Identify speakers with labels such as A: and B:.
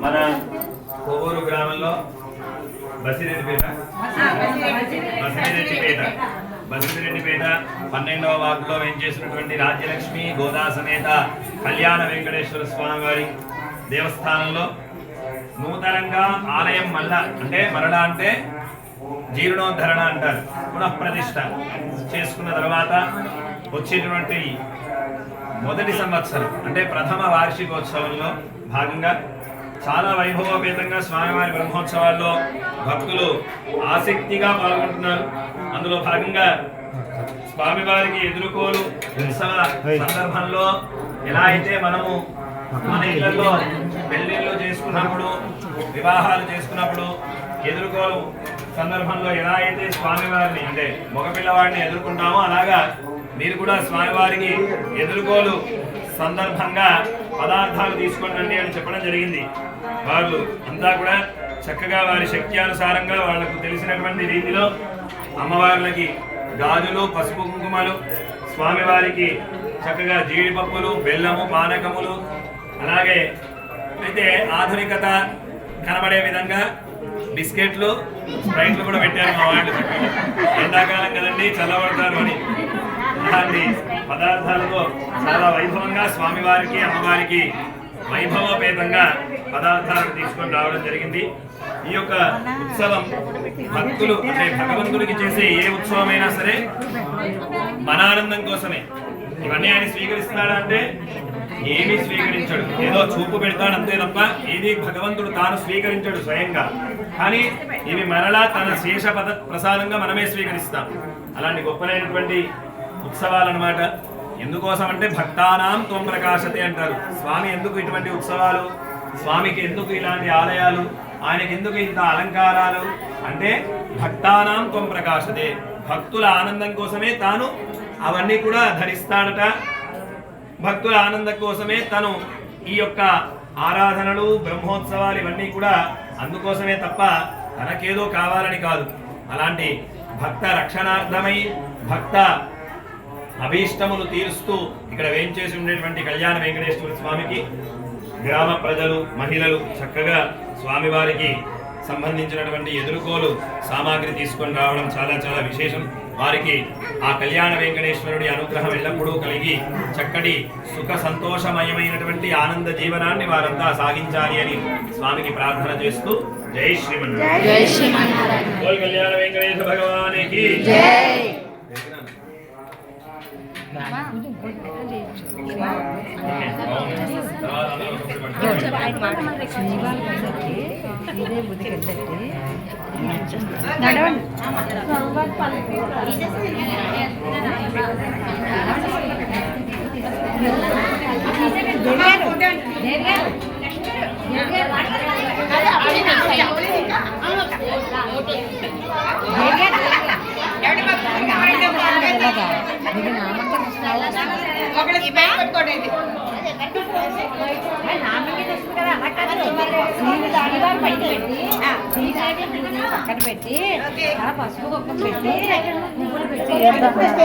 A: మన కోవూరు గ్రామంలో బసిరెడ్డిపేట 12వ వార్డులో వేయించేసినటువంటి రాజ్యలక్ష్మి గోదా సమేత కళ్యాణ వెంకటేశ్వర స్వామి వారి దేవస్థానంలో నూతనంగా ఆలయం మరలా అంటే జీర్ణోద్ధరణ అంటారు, పునఃప్రతిష్ఠ చేసుకున్న తర్వాత వచ్చేటువంటి మొదటి సంవత్సరం అంటే ప్రథమ వార్షికోత్సవంలో భాగంగా చాలా వైభవోపేతంగా స్వామివారి బ్రహ్మోత్సవాల్లో భక్తులు ఆసక్తిగా పాల్గొంటున్నారు. అందులో భాగంగా స్వామివారికి ఎదుర్కోలు ఉత్సవ సందర్భంలో ఎలా అయితే మనము మన ఇళ్లలో పెళ్లిళ్ళు చేసుకున్నప్పుడు వివాహాలు చేసుకున్నప్పుడు ఎదుర్కోలు సందర్భంలో ఎలా అయితే స్వామివారిని అంటే మగపిల్లవాడిని ఎదుర్కొంటామో అలాగా మీరు కూడా స్వామివారికి ఎదుర్కోలు సందర్భంగా పదార్థాలు తీసుకోండి అని చెప్పడం జరిగింది. వాళ్ళు అంతా కూడా చక్కగా వారి శక్తి అనుసారంగా వాళ్లకు తెలిసినటువంటి రీతిలో అమ్మవార్లకి గాజులు, పసుపు కుంకుమలు, స్వామివారికి చక్కగా జీడిపప్పులు, బెల్లము, పానకములు, అలాగే అయితే ఆధునికత కనబడే విధంగా బిస్కెట్లు, స్ప్రైట్లు కూడా పెట్టారు మా వాళ్ళు. చక్కగా ఎండాకాలం కదండి, చల్లబడతారు అని అలాంటి పదార్థాలతో చాలా వైభవంగా స్వామివారికి అమ్మవారికి వైభవోపేతంగా పదార్థాలను తీసుకొని రావడం జరిగింది. ఈ యొక్క ఉత్సవం భక్తులు అంటే భగవంతుడికి చేసే ఏ ఉత్సవమైనా సరే మన ఆనందం కోసమే. ఇవన్నీ ఆయన స్వీకరిస్తాడా అంటే ఏమీ స్వీకరించడు, ఏదో చూపు పెడతాడు అంతే తప్ప ఇది భగవంతుడు తాను స్వీకరించడు స్వయంగా. కానీ ఇవి మరలా తన శేష ప్రసాదంగా మనమే స్వీకరిస్తాం. అలాంటి గొప్పనైనటువంటి ఉత్సవాలన్నమాట. ఎందుకోసం అంటే భక్తానాం త్వం ప్రకాశతే అంటారు. స్వామి ఎందుకు ఇటువంటి ఉత్సవాలు, స్వామికి ఎందుకు ఇలాంటి ఆలయాలు, ఆయనకి ఎందుకు ఇంత అలంకారాలు అంటే భక్తానాం త్వం ప్రకాశతే, భక్తుల ఆనందం కోసమే తాను అవన్నీ కూడా ధరిస్తాడట. భక్తుల ఆనందం కోసమే తను ఈ యొక్క ఆరాధనలు, బ్రహ్మోత్సవాలు ఇవన్నీ కూడా అందుకోసమే తప్ప తనకేదో కావాలని కాదు. అలాంటి భక్త రక్షణార్థమై భక్త అభీష్టములు తీరుస్తూ ఇక్కడ వేంచేసి ఉండేటువంటి కళ్యాణ వెంకటేశ్వర స్వామికి గ్రామ ప్రజలు, మహిళలు చక్కగా స్వామివారికి సంబంధించినటువంటి ఎదుర్కోలు సామాగ్రి తీసుకొని రావడం చాలా చాలా విశేషం. వారికి ఆ కళ్యాణ వెంకటేశ్వరుడి అనుగ్రహం ఎల్లప్పుడూ కలిగి చక్కటి సుఖ సంతోషమయమైనటువంటి ఆనంద జీవనాన్ని వారంతా సాగించాలి అని స్వామికి ప్రార్థన చేస్తూ జై శ్రీమన్నారాయణ. కళ్యాణ వెంకటేశ్వర భగవానికి జై.
B: పక్కన పెట్టి పసుపు పెట్టి